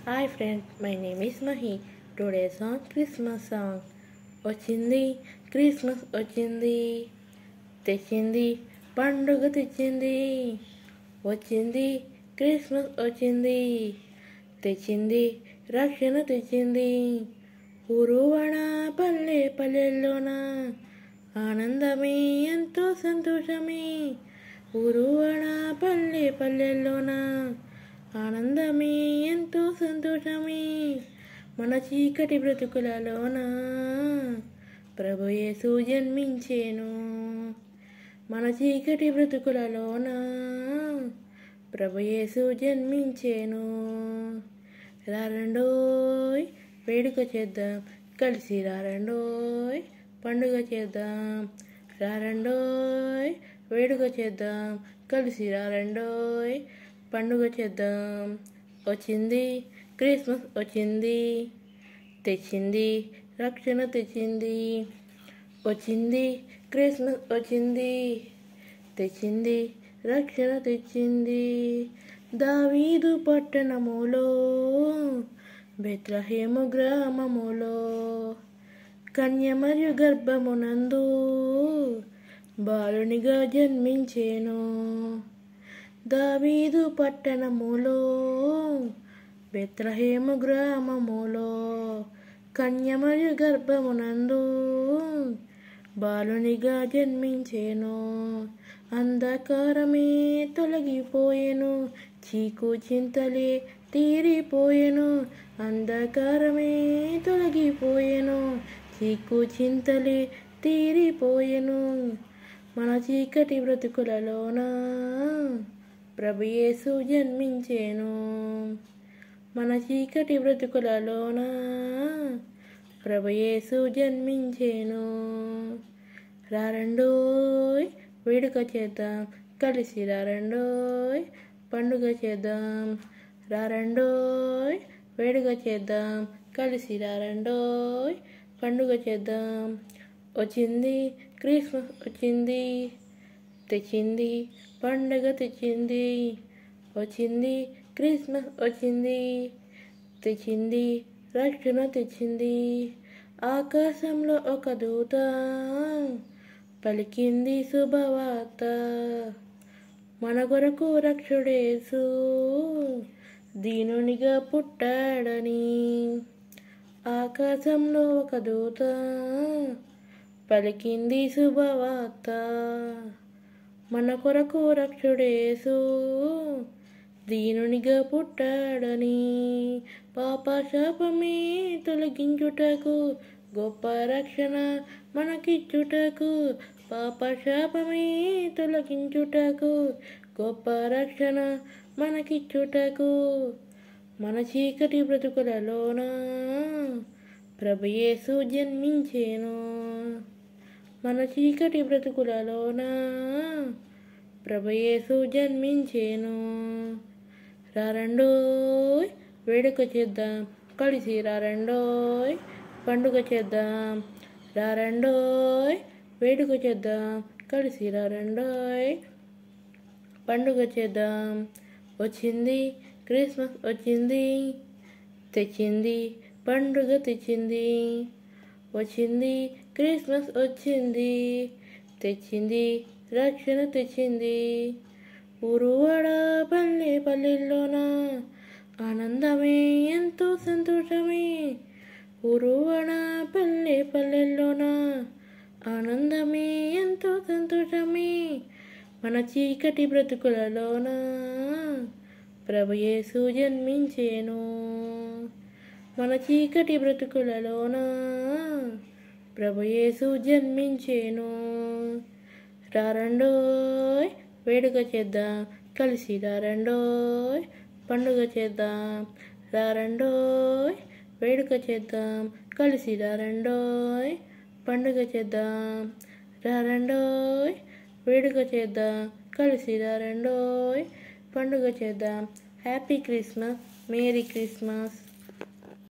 Hi friends, my name is Mahi. Today's song Christmas song. వచ్చింది Christmas వచ్చింది తెచ్చింది పండుగ తెచ్చింది వచ్చింది క్రిస్మస్ వచ్చింది తెచ్చింది రక్షణ తెచ్చింది ఊరువాడ పల్లె పల్లెల్లోన ఆనందమే ఎంతో సంతోషమే ఊరువాడ పల్లె పల్లెల్లోన ఆనందమే ఎంతో సంతోషమే మన చీకటి బ్రతుకులలోన ప్రభు యేసు జన్మించేను మన చీకటి బ్రతుకులలోన ప్రభు యేసు జన్మించేను రారండోయ్ వేడుక చేద్దాం కలిసి రారండోయ్ పండుగ చేద్దాం రారండోయ్ వేడుక చేద్దాం కలిసి రారండోయ్ పండుగ చేద్దాం వచ్చింది క్రిస్మస్ వచ్చింది తెచ్చింది రక్షణ తెచ్చింది వచ్చింది క్రిస్మస్ వచ్చింది తెచ్చింది రక్షణ తెచ్చింది దావీదు పట్టణములో బెత్లెహేము గ్రామములో కన్య మరియు గర్భమునందు బాలునిగా జన్మించేను దావీదు పట్టణములో బెత్లెహేము గ్రామములో కన్య మరియు గర్భమునందు బాలునిగా జన్మించేను అంధకారమే తొలగిపోయెను చీకు చింతలే తీరిపోయెను అంధకారమే తొలగిపోయెను చీకు చింతలే తీరిపోయెను మన చీకటి బ్రతుకులలోన ప్రభు యేసు జన్మించేను మన చీకటి బ్రతుకులలోన ప్రభు యేసు జన్మించేను రారండోయ్ వేడుక చేద్దాం కలిసి రారండోయ్ పండుగ చేద్దాం రారండోయ్ వేడుక చేద్దాం కలిసి రారండోయ్ పండుగ చేద్దాం వచ్చింది క్రిస్మస్ వచ్చింది తెచ్చింది పండుగ తెచ్చింది వచ్చింది క్రిస్మస్ వచ్చింది తెచ్చింది రక్షణ తెచ్చింది ఆకాశంలో ఒక దూత పలికింది శుభవార్త మన కొరకు రక్షుడేసు దీనునిగా పుట్టాడని ఆకాశంలో ఒక దూత పలికింది శుభవార్త మన కొరకు రక్షుడేసు దీనునిగా పుట్టాడని పాప శాపమే తొలగించుటకు గొప్ప రక్షణ మనకిచ్చుటకు పాప శాపమే తొలగించుటకు గొప్ప రక్షణ మనకిచ్చుటకు మన చీకటి బ్రతుకులలోన ప్రభు యేసు జన్మించేను మన చీకటి బ్రతుకులలోన ప్రభు యేసు జన్మించేను రారండోయ్ వేడుక చేద్దాం కలిసి రారండోయ్ పండుగ చేద్దాం రారండోయ్ వేడుక చేద్దాం కలిసి రారండోయ్ పండుగ చేద్దాం వచ్చింది క్రిస్మస్ వచ్చింది తెచ్చింది పండుగ తెచ్చింది వచ్చింది క్రిస్మస్ వచ్చింది తెచ్చింది రక్షణ తెచ్చింది ఊరువాడ పల్లె పల్లెల్లోన ఆనందమే ఎంతో సంతోషమే ఊరువాడ పల్లె పల్లెల్లోన ఆనందమే ఎంతో సంతోషమే మన చీకటి బ్రతుకులలోన ప్రభు యేసు జన్మించేను మన చీకటి బ్రతుకులలోన ప్రభు యేసు జన్మించేను రారండోయ్ వేడుక చేద్దాం కలిసి రారండోయ్ పండుగ చేద్దాం రారండోయ్ వేడుక చేద్దాం కలిసి రారండోయ్ పండుగ చేద్దాం రారండోయ్ వేడుక చేద్దాం కలిసి రారండోయ్ పండుగ చేద్దాం హ్యాపీ క్రిస్మస్ మేరీ క్రిస్మస్